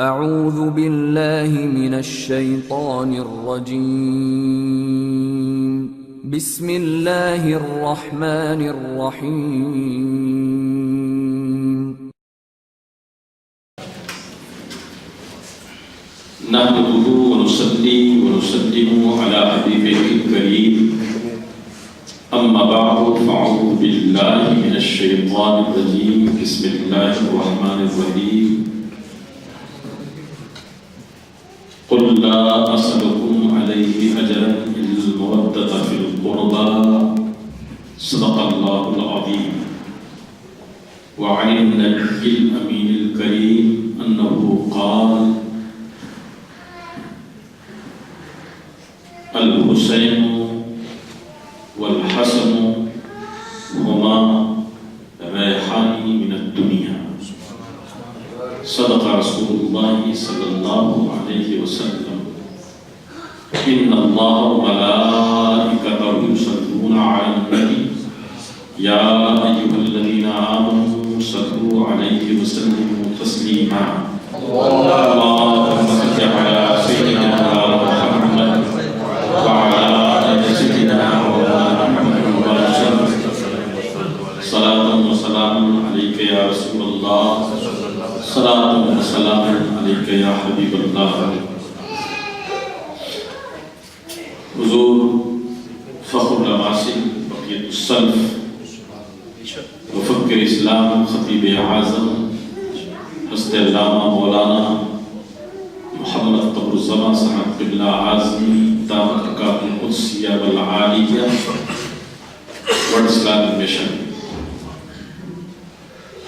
اعوذ باللہ من الشیطان الرجیم بسم اللہ الرحمن الرحیم نحمده ونصلي ونسلم على حبيبه الكريم أما بعد فأعوذ بالله من الشيطان الرجيم بسم الله الرحمن الرحيم قل لا أسألكم عليه أجرا إلا المودة في القربى صدق الله العظيم وعن النبي الأمين الكريم أنه قال الحسین والحسن هما ریحانی من الدنیا صدق رسول اللہ صلی اللہ علیہ وسلم ان اللہ وملائکتہ یصلون علی النبی یا ایھا الذین آمنوا صلوا علیہ وسلموا تسلیما اللهم صل علی سیدنا محمد وعلى آل سيدنا مولانا محمد وسلم صلاة وسلام عليك يا رسول الله صلاة وسلام عليك يا حبيب الله حضور فخر العاصم بقية السلف مفکر اسلام خطیب اعظم حضرت علامہ مولانا محمد قمر الزمان صاحب قبلہ اعظمی دامت اکاب القدسیہ والعالیہ ورلڈ اسلامک مشن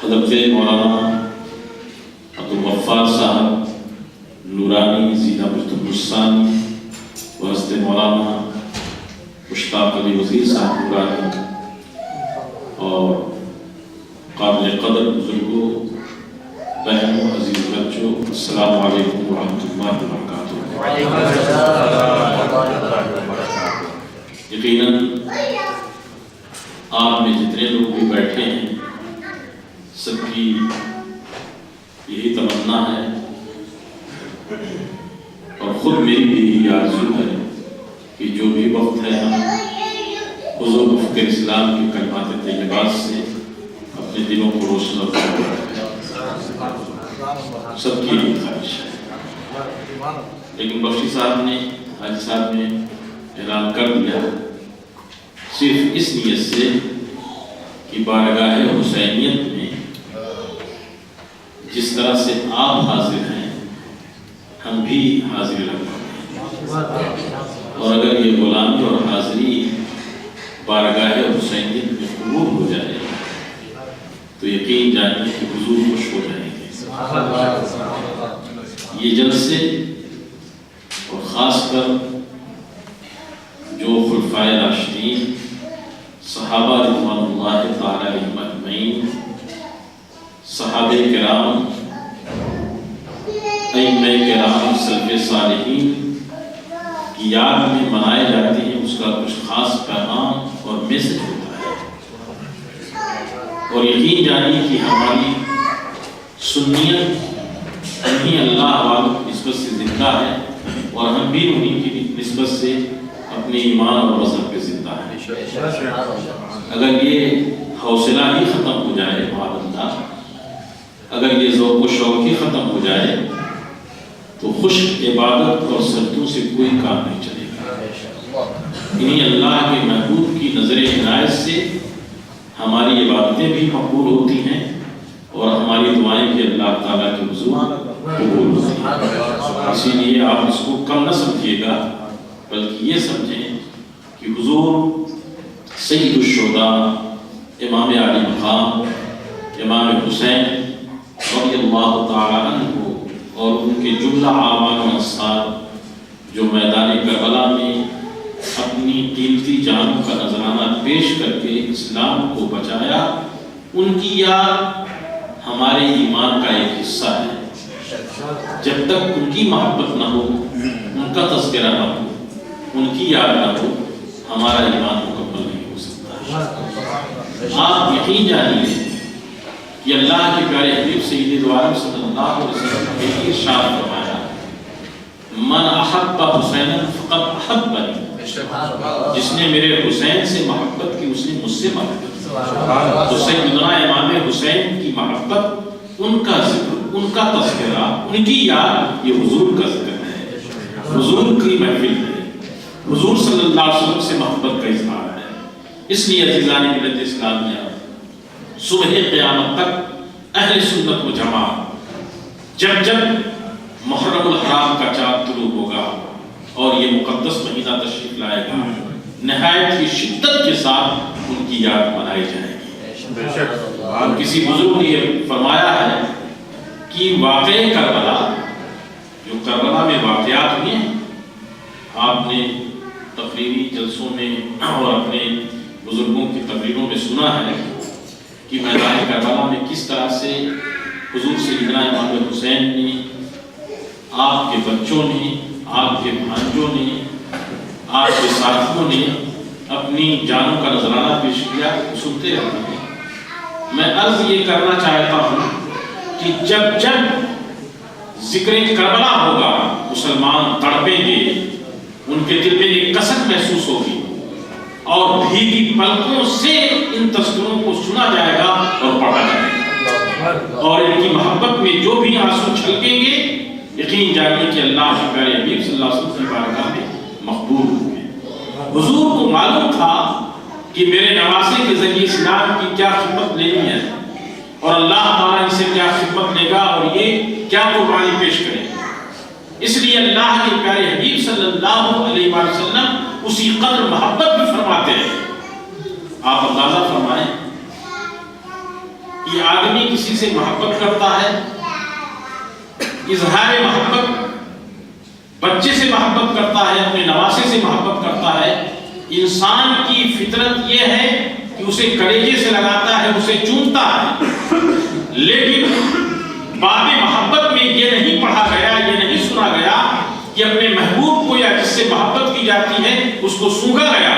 حضرت مولانا عبدالغفار صاحب نورانی زینہ برت البستانی و حضرت مولانا مشتاق علی وزیر صاحب نورانی اور قابل قدر بزرگوں بہنوں عزیز بچوں السلام علیکم ورحمۃ اللہ وبرکاتہ۔ یقیناً آپ میں جتنے لوگ بھی بیٹھے ہیں سب کی یہی تمنا ہے اور خود میری بھی یہی آرزو ہے کہ جو بھی وقت ہے ہم حضور مفکر اسلام کی کلمات طیبات سے اپنے دلوں کو روشن کریں، سب کی یہی خواہش ہے۔ لیکن بخشی صاحب نے حاجی صاحب نے اعلان کر دیا صرف اس نیت سے کہ بارگاہ حسینیت میں جس طرح سے آپ حاضر ہیں ہم بھی حاضر رکھتے ہیں، اور اگر یہ غلامی اور حاضری بارگاہ حسینیت میں قبول ہو جائے تو یقین جانیے کہ حضور خوش ہو جائیں گے۔ یہ جلسے اور خاص کر جو خلفائے راشدین صحابہ رضوان اللہ تعالی علیہم اجمعین، صحابہ کرام، ائمہ کرام، سلف صالحین کی یاد میں منائے جاتے ہیں، اس کا کچھ خاص پیغام اور میسج ہوتا ہے، اور یقین جانیے کہ ہماری سنیت انہیں اللہ والوں کی نسبت سے زندہ ہے اور ہم بھی انہیں کی نسبت سے اپنے ایمان اور مذہب پہ زندہ ہیں۔ اگر یہ حوصلہ ہی ختم ہو جائے معاذ اللہ، اگر یہ ذوق و شوق ہی ختم ہو جائے تو خشک عبادت اور سجدوں سے کوئی کام نہیں چلے گا۔ انہیں اللہ کے محبوب کی نظر عنایت سے ہماری عبادتیں بھی مقبول ہوتی ہیں اور ہماری دعائیں بھی اللہ تعالیٰ کے حضور قبول ہوتی ہیں۔ اسی لیے آپ اس کو کم نہ سمجھیے گا، بلکہ یہ سمجھیں کہ حضور سید الشہداء امام علی مقام امام حسین رضی اللہ تعالیٰ عنہ اور ان کے جملہ اعوان و انصار جو میدان کربلا میں اپنی قیمتی جانوں کا نذرانہ پیش کر کے اسلام کو بچایا، ان کی یاد ہمارے ایمان کا ایک حصہ ہے۔ جب تک ان کی محبت نہ ہو، ان کا تذکرہ نہ ہو، ان کی یاد نہ ہو، ہمارا ایمان مکمل نہیں ہو سکتا۔ آپ یقین جانیے کہ یہ اللہ کے پیارے حبیب سید دو عالم صلی اللہ علیہ وسلم نے ارشاد فرمایا من احب حسین فقط احبنی، جس نے میرے حسین سے محبت کی اس نے مجھ سے محبت کی۔ تو سیدنا امام حسین کی محبت، ان کا ذکر، ان کا تذکرہ، ان کی یاد، یہ حضور کا ذکر ہے، حضور کی محفل ہے، حضور صلی اللہ علیہ وسلم سے محبت کا اظہار ہے۔ اس لیے عزیزان ملت اسلامیہ، صبح قیامت تک اہل سنت و جماعت جب جب محرم الحرام کا چاند طلوع ہوگا اور یہ مقدس مہینہ تشریف لائے گا، نہایت کی شدت کے ساتھ ان کی یاد منائی جائے گی۔ اور کسی بزرگ نے یہ فرمایا ہے کہ واقع کربلا، جو کربلا میں واقعات ہوئے ہیں، آپ نے تقریری جلسوں میں اور اپنے بزرگوں کی تقریروں میں سنا ہے کہ میدان کربلا میں کس طرح سے حضور سیدنا امام حسین نے، آپ کے بچوں نے، آپ کے بھانجوں نے، آپ کے ساتھیوں نے اپنی جانوں کا نذرانہ پیش کیا، سنتے رہتے ہیں۔ میں عرض یہ کرنا چاہتا ہوں کہ جب جب ذکر کربلا ہوگا مسلمان تڑپیں گے، ان کے دل میں ایک کسک محسوس ہوگی اور بھیگی پلکوں سے ان تذکروں کو سنا جائے گا اور پڑھا جائے گا، اور ان کی محبت میں جو بھی آنسو چھلکیں گے، یقین جانیے کہ اللہ کے پیارے حبیب صلی اللہ علیہ وسلم کی بارگاہ میں مقبول ہوں گے۔ حضور کو معلوم تھا کہ میرے نواسے کے ذریعے اسلام کی کیا خدمت لینی ہے اور اللہ تعالیٰ ان سے کیا خدمت لے گا اور یہ کیا قربانی پیش کرے گا۔ اس لیے اللہ کے پیارے حبیب صلی اللہ علیہ وسلم اسی قدر محبت بھی فرماتے ہیں۔ آپ اندازہ فرمائیں کہ آدمی کسی سے محبت کرتا ہے، اظہار محبت، بچے سے محبت کرتا ہے، اپنے نواسے سے محبت کرتا ہے، انسان کی فطرت یہ ہے کہ اسے کلیجے سے لگاتا ہے، اسے چومتا ہے، لیکن باب محبت میں یہ نہیں پڑھا گیا، یہ نہیں سنا گیا کہ اپنے محبوب کو یا جس سے محبت کی جاتی ہے اس کو سونگا گیا،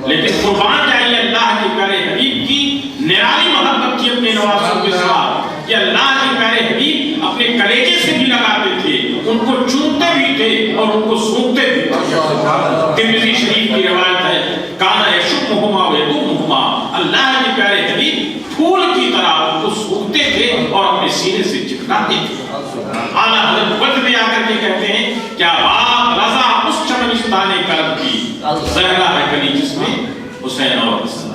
لیکن قربان جائیے اللہ کے پیارے حبیب کی نرالی محبت کی اپنے نواسوں کے ساتھ کہ اللہ کے پیارے حبیب اپنے کلیجے سے بھی لگاتے تھے، ان کو چومتے بھی تھے اور ان کو سونگتے بھی تھے۔ ترمذی شریف کی روایت ہے کانا یشمہما ویدومہما، اللہ کے پیارے حبیب پھول کی طرح ان کو سونگتے تھے اور اپنے سینے سے چپکاتے تھے۔ اعلیٰ حضرت وقت میں آ کر کے کہتے ہیں کیا بات رضا اس چمنستان کرم کی، زہرا ہے کلی جس میں حسین اور حسن۔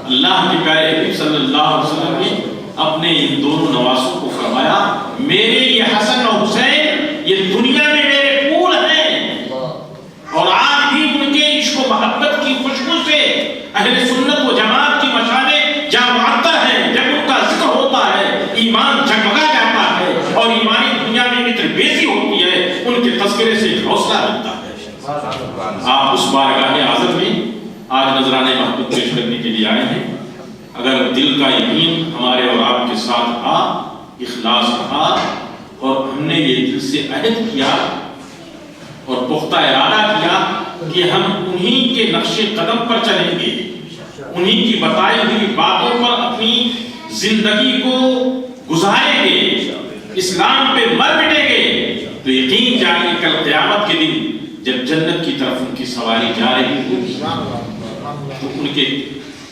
اللہ کے پیارے حبیب صلی اللہ علیہ وسلم نے اپنے ان دونوں نواسوں کو فرمایا میرے یہ حسن اور حسین یہ دنیا میں میرے پھول ہیں، اور آج بھی ان کے عشق و محبت کی خوشبو سے اہل سنت و جماعت کی مشالیں جہاں معطر ہیں، جب ان کا ذکر ہوتا ہے ایمان جگمگا جاتا ہے اور ایمانی دنیا میں متر بیزی ہوتی ہے، ان کے تذکرے سے حوصلہ ملتا ہے۔ آپ اس بارگاہ اعظم میں آج نذرانہ محبت پیش کرنے کے لیے آئے ہیں۔ اگر دل کا یقین ہمارے اور آپ کے ساتھ رہا، اخلاص رہا، اور ہم نے یہ دل سے عہد کیا اور پختہ ارادہ کیا کہ ہم انہی کے نقش قدم پر چلیں گے، انہی کی بتائی ہوئی باتوں پر اپنی زندگی کو گزاریں گے، اسلام پہ مر مٹیں گے، تو یقین جانیے کل قیامت کے دن جب جنت کی طرف ان کی سواری جا رہی ہوگی تو ان کے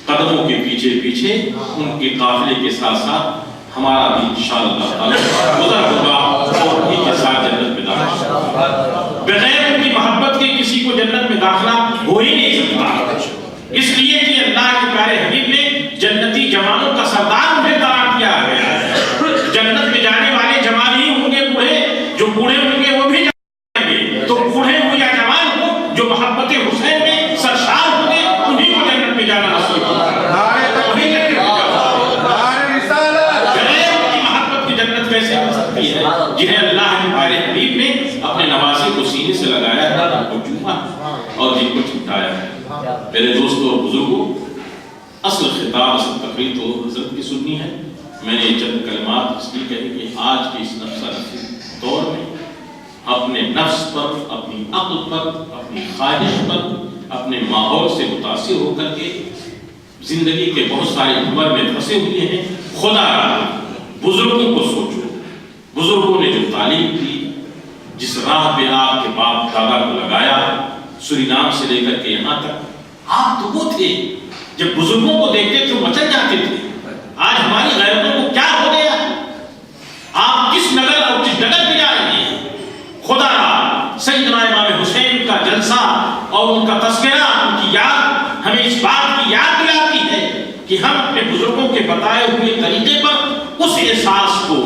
قدموں کے پیچھے پیچھے ان کے قافلے کے ساتھ ساتھ ہمارا بھی انشاءاللہ تعالی گزر ہوگا اور انہی کے ساتھ جنت میں داخلہ ہوگا۔ بغیر ان کی محبت کے کسی کو جنت میں داخلہ ہو ہی نہیں سکتا، اس لیے کہ اللہ کے پیارے حبیب نے جنتی جوانوں کا سردار انہیں قرار دیا ہے۔ جنت میں جانے والے جوان ہی ہوں گے بوڑھے، جو بوڑھے ہوں گے وہ بھی جائیں گے، تو بوڑھے ہوں یا جوان ہوں جو محبت حسین میں سرشار ہوں گے انہیں کو جنت میں جانا نصیب ہوگا۔ جنہیں اللہ کے پیارے حبیب نے اپنے نواسے کو سینے سے لگایا ہے، جن کو چوما اور جن کو چمٹایا ہے۔ میرے دوستوں اور بزرگوں، اصل خطاب، اصل تقریر تو حضرت کی سننی ہے۔ میں نے چند کلمات اس لیے کہی کہ آج کے اس نفسہ نفسی دور میں اپنے نفس پر، اپنی عقل پر، اپنی خواہش پر، اپنے ماحول سے متاثر ہو کر کے زندگی کے بہت سارے عمر میں پھنسے ہوئے ہیں، خدا بزرگوں کو سوچو، بزرگوں نے جو تعلیم دی، جس راہ پہ آپ کے باپ دادا کو لگایا، سورینام سے لے کر کے یہاں تک، آپ تو وہ تھے جب بزرگوں کو دیکھتے تو مچل جاتے تھے۔ آج ہماری غیرتوں کو کیا ہو گیا؟ آپ کس نگر اور کس ڈگر پہ جا رہے ہیں؟ خدا سیدنا امام حسین کا جلسہ اور ان کا تذکرہ، ان کی یاد ہمیں اس بات کی یاد دلاتی ہے کہ ہم اپنے بزرگوں کے بتائے ہوئے طریقے پر اس احساس کو،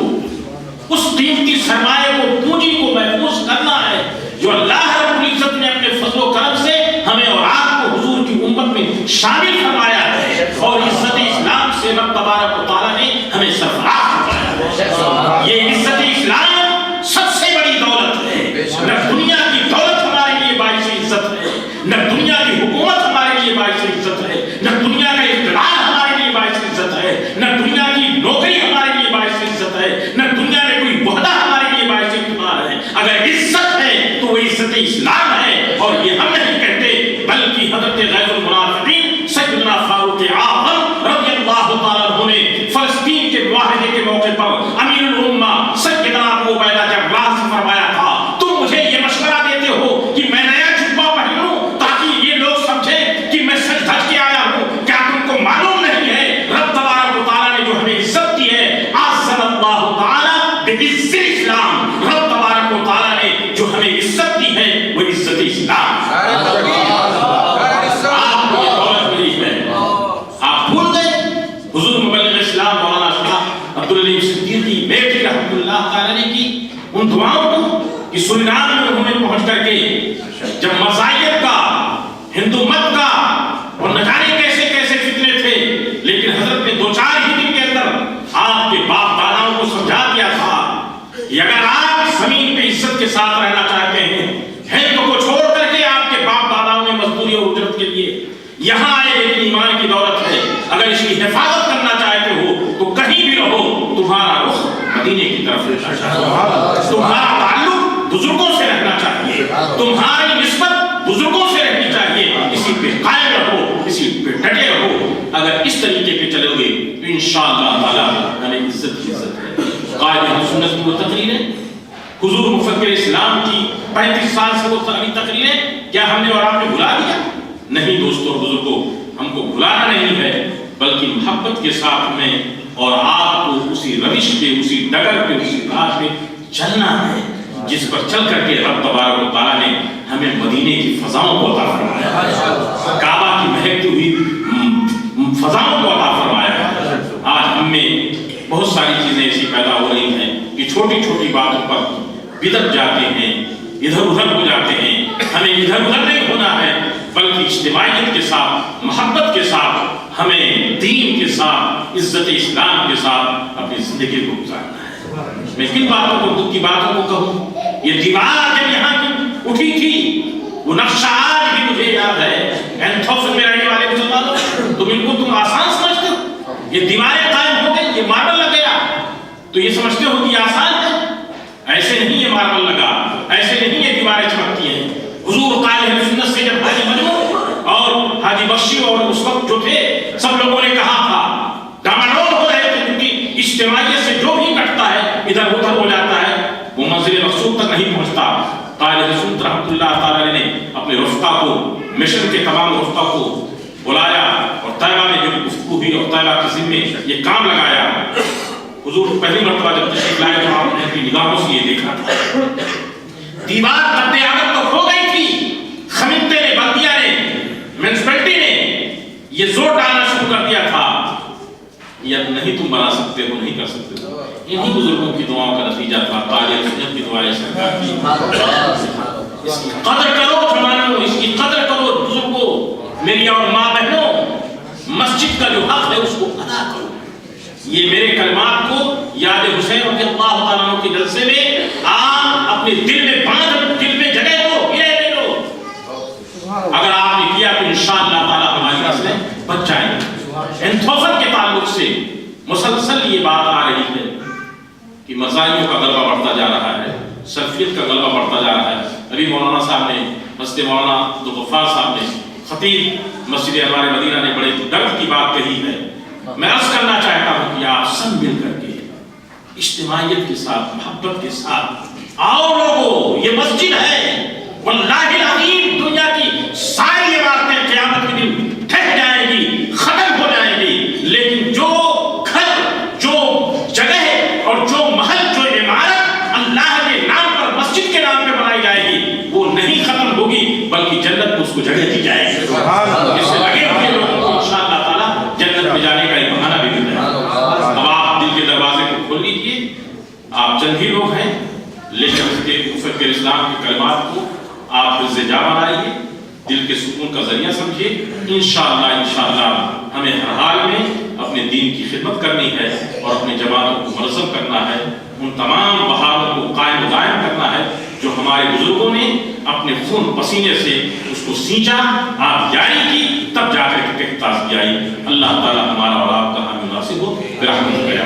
اس قیمتی سرمایہ کو، پونجی کو محفوظ کرنا ہے جو اللہ رب العزت نے اپنے فضل و کرم سے ہمیں اور آپ کو حضور کی امت میں شامل فرمایا ہے، اور عزت اسلام سے رب تبارک و تعالیٰ نے ہمیں سرفراز فرمایا ہے۔ یہ عزت اسلام سب سے بڑی دولت ہے، نہ دنیا کی دولت ہمارے لیے باعث عزت ہے، نہ دنیا کی حکومت ہمارے لیے باعث عزت ہے، نہ دنیا کا اقتدار ہمارے لیے باعث عزت ہے، نہ دنیا کی نوکری ہمارے لیے باعث عزت ہے، نہ دنیا میں کوئی وحدہ ہمارے لیے باعث اقتدار ہے۔ اگر عزت ہے تو وہ عزت اسلام ہے، اور یہ ہم نہیں کہتے بلکہ حضرت غیظ المنافقین سیدنا فاروق اعظم رضی اللہ تعالیٰ عنہ نے فلسطین کے معاہدے کے موقع پر امیر الامہ سیدنا ابو عبیدہ جراح سے فرمایا تھا، تم مجھے یہ مشورہ دیتے ہو کہ میں نیا جبہ پہن لوں تاکہ یہ لوگ سمجھیں کہ میں سج دھج کے آیا ہوں، کیا تم کو معلوم نہیں ہے رب تبارک و تعالیٰ نے جو ہمیں عزت دی ہے، عزت اللہ تعالیٰ بعز الاسلام، رب تبارک و تعالیٰ نے جو ہمیں عزت دی ہے وہ عزت اسلام۔ آپ کو یہ دولت ملی ہے، آپ بھول گئے حضور مبلغ اسلام مولانا شاہ عبدالعلیم صدیقی بیٹی رحمۃ اللہ تعالیٰ نے کی ان دعاؤں کو کہ سورینام میں انہوں نے پہنچ کر کے جب مذاہب کا، ہندو مت کا اور نہ جانے کیسے کیسے فتنے تھے، لیکن حضرت نے دو چار ہی دن کے اندر آپ کے باپ داداؤں کو سمجھا دیا تھا کہ اگر آپ زمین پہ عزت کے ساتھ رہنا چاہتے ہیں، ہند کو چھوڑ کر کے آپ کے باپ داداؤں نے مزدوری اور اجرت کے لیے یہاں آئے، لیکن ایمان کی دولت ہے، اگر اس کی حفاظت کرنا چاہتے ہو تو کہیں بھی رہو، تمہارا رخ مدینے کی طرف رہنا چاہیے، تمہارا تعلق بزرگوں سے رہنا چاہیے، تمہاری نسبت بزرگوں سے رہنی چاہیے، اسی پہ قائم رہو، اسی پہ ڈٹے رہو۔ اگر اس طریقے پہ چلو گے تو انشاءاللہ تعالیٰ ہمیں عزت کی عزت ہے۔ قائد اہل سنت کی وہ تقریریں، حضور مفکر اسلام کی 35 سال سے وہ تقریریں، کیا ہم نے اور آپ نے بھلا دیا؟ نہیں دوستوں اور بزرگوں، ہم کو بھلانا نہیں ہے، بلکہ محبت کے ساتھ ہمیں اور آپ کو اسی روش پہ، اسی ڈگر پہ، اسی راہ پہ چلنا ہے جس پر چل کر کے رب تبارک و تعالیٰ نے ہمیں مدینے کی فضاؤں کو عطا فرمایا، کعبہ کی مہکتی ہوئی فضاؤں کو عطا فرمایا۔ آج ہم میں بہت ساری چیزیں ایسی پیدا ہو رہی ہیں کہ چھوٹی چھوٹی باتوں پر بدعت جاتے ہیں، ادھر ادھر ہو جاتے ہیں۔ ہمیں ادھر ادھر نہیں ہونا ہے، بلکہ اجتماعیت کے ساتھ، محبت کے ساتھ، ہمیں دین کے ساتھ، عزت اسلام کے ساتھ اپنی زندگی کو گزارنا ہے۔ میں کن باتوں کو، دکھ کی باتوں کو کہوں؟ یہ دیوار جب یہاں کی اٹھی تھی، وہ نقشہ آج بھی مجھے یاد ہے۔ اینتھوفن میں رہنے والے مسلمانوں، تم آسان سمجھتے ہو؟ یہ دیواریں قائم ہو گئی، یہ ماربل لگ گیا، تو یہ سمجھتے ہو کہ یہ آسان ہے؟ ایسے نہیں یہ ماربل لگا، ایسے نہیں یہ دیواریں چمکتی ہیں۔ حضور قائد اہل سنت سے جب حاجی مجموع اور حاجی بخشی اور اس وقت جو تھے سب لوگوں نے کہا تھا، ڈاماڈول ہو رہے تھے، کیونکہ اجتماعیت سے جو بھی کٹتا ہے ادھر ادھر ہو جاتا ہے، وہ منزل مقصود تک نہیں پہنچتا۔ قائد اہل سنت رحمۃ اللہ تعالی نے اپنے رفقا کو، مشن کے تمام رفقا کو بلایا اور طیبہ میں جو گفتگو ہوئی اور طیبہ کے ذمے یہ کام لگایا۔ حضور پہلی مرتبہ جب تشریف لائے تو آپ نے اپنی نگاہوں سے یہ دیکھا تھا، دیوار قد عادت تو ہو گئی تھی، خمیتے نے، بلدیہ نے، میونسپلٹی نے یہ زور ڈالنا شروع کر دیا تھا، یہ نہیں تم بنا سکتے ہو، نہیں کر سکتے ہو۔ انہی بزرگوں کی دعاؤں کا نتیجہ تھا، قائد سنت کی دعائیں سرکار کی۔ اس کی قدر کرو جوانوں، اس کی قدر کرو بزرگوں، میری اور ماں بہنوں، مسجد کا جو حق ہے اس کو ادا کرو۔ یہ میرے کلمات کو یاد حسین رضی اللہ تعالیٰ عنہ کے جلسے میں آپ اپنے دل میں باندھ، دل میں جگہ دو، یہ لو۔ اگر آپ نے کیا تو انشاءاللہ تعالیٰ ہماری نسلیں بچ جائیں گی۔ اینتھوفن کے تعلق سے مسلسل یہ بات آ رہی ہے کہ مذاہبوں کا غلبہ بڑھتا جا رہا ہے، سلفیت کا غلبہ بڑھتا جا رہا ہے۔ ابھی مولانا صاحب نے، مسجد مولانا عبدالغفار صاحب نے، خطیب مسجد ہمارے مدینہ نے بڑے درد کی بات کہی ہے. میں عرض کرنا چاہتا ہوں کہ آپ سب مل کر کے اجتماعیت کے ساتھ محبت کے ساتھ آؤ لوگوں، یہ مسجد ہے. واللہ العظیم دنیا کی ساری عمارتیں قیامت کے دن ٹھہر جائیں گی، ختم ہو جائیں گی، لیکن جو گھر، جو جگہ اور جو محل، جو عمارت اللہ کے نام پر، مسجد کے نام پہ بنائی جائے گی، وہ نہیں ختم ہوگی بلکہ جنت میں اس کو جگہ دی جائے گی. اس سے لگے ہوئے لوگوں کو انشاءاللہ تعالی جنت میں جانے کا ایک بہانہ بھی مل جائے گا. اب آپ دل کے دروازے کو کھول لیجیے. آپ چند ہی لوگ ہیں، لیکن اس کے کفر کے اسلام کے کلمات کو آپ دل سے جا بنائیے، دل کے سکون کا ذریعہ سمجھیے. انشاءاللہ ہمیں ہر حال میں اپنے دین کی خدمت کرنی ہے اور اپنے جوانوں کو منظم کرنا ہے، ان تمام بہاروں کو قائم و دائم کرنا ہے جو ہمارے بزرگوں نے اپنے خون پسینے سے اس کو سینچا، آپ جاری کی، تب جا کر کے تازگی آئی. اللہ تعالی ہمارا اور آپ کا حامی ناصر ہو. برحمتہ یا